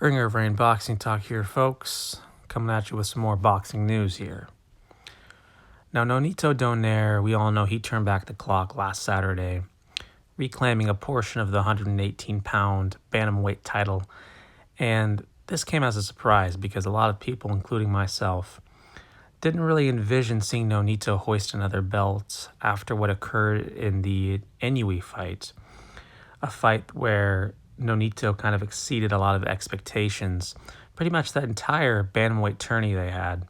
Bringer of Rain Boxing Talk here, folks. Coming at you with some more boxing news here. Now, Nonito Donaire, we all know he turned back the clock last Saturday, reclaiming a portion of the 118-pound bantamweight title. And this came as a surprise because a lot of people, including myself, didn't really envision seeing Nonito hoist another belt after what occurred in the Inoue fight, a fight where Nonito kind of exceeded a lot of expectations. Pretty much that entire bantamweight tourney they had,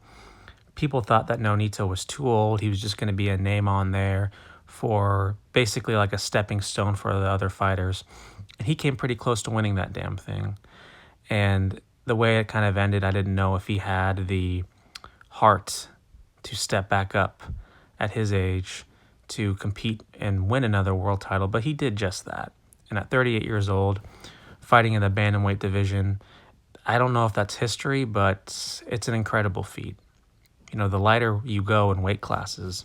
people thought that Nonito was too old. He was just going to be a name on there for basically like a stepping stone for the other fighters. And he came pretty close to winning that damn thing. And the way it kind of ended, I didn't know if he had the heart to step back up at his age to compete and win another world title, but he did just that. And at 38 years old, fighting in the bantamweight division, I don't know if that's history, but it's an incredible feat. You know, the lighter you go in weight classes,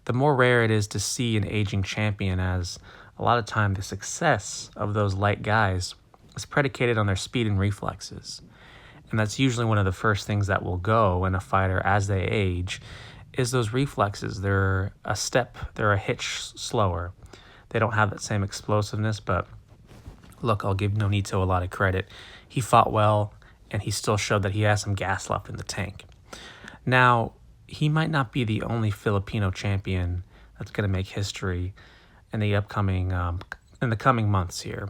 the more rare it is to see an aging champion, as a lot of time the success of those light guys is predicated on their speed and reflexes. And that's usually one of the first things that will go in a fighter as they age, is those reflexes. They're a hitch slower. They don't have that same explosiveness, but look, I'll give Nonito a lot of credit. He fought well, and he still showed that he has some gas left in the tank. Now, he might not be the only Filipino champion that's going to make history in the coming months here.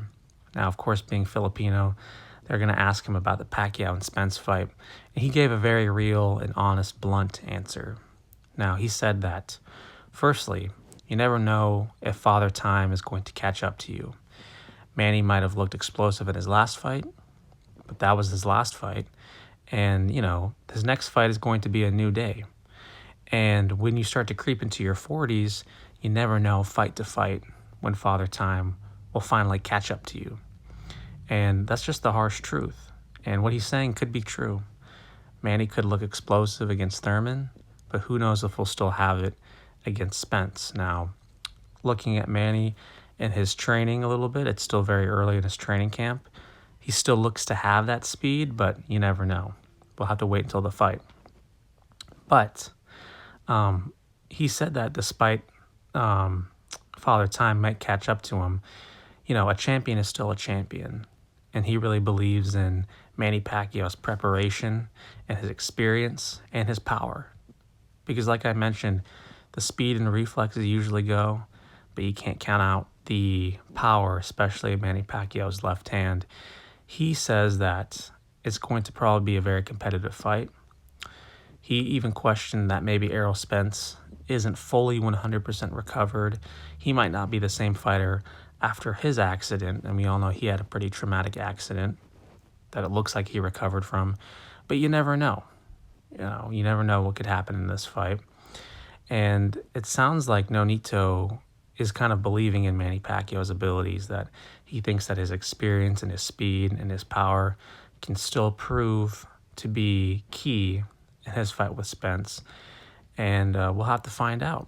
Now, of course, being Filipino, they're going to ask him about the Pacquiao and Spence fight, and he gave a very real and honest, blunt answer. Now, he said that, firstly, you never know if Father Time is going to catch up to you. Manny might have looked explosive in his last fight, but that was his last fight. And, you know, his next fight is going to be a new day. And when you start to creep into your 40s, you never know fight to fight when Father Time will finally catch up to you. And that's just the harsh truth. And what he's saying could be true. Manny could look explosive against Thurman, but who knows if he'll still have it against Spence. Now, looking at Manny and his training a little bit, it's still very early in his training camp. He still looks to have that speed, but you never know. We'll have to wait until the fight. But he said that despite Father Time might catch up to him, you know, a champion is still a champion. And he really believes in Manny Pacquiao's preparation and his experience and his power. Because like I mentioned, the speed and reflexes usually go, but you can't count out the power, especially Manny Pacquiao's left hand. He says that it's going to probably be a very competitive fight. He even questioned that maybe Errol Spence isn't fully 100% recovered. He might not be the same fighter after his accident, and we all know he had a pretty traumatic accident that it looks like he recovered from. But you never know. You never know what could happen in this fight. And it sounds like Nonito is kind of believing in Manny Pacquiao's abilities, that he thinks that his experience and his speed and his power can still prove to be key in his fight with Spence. And we'll have to find out.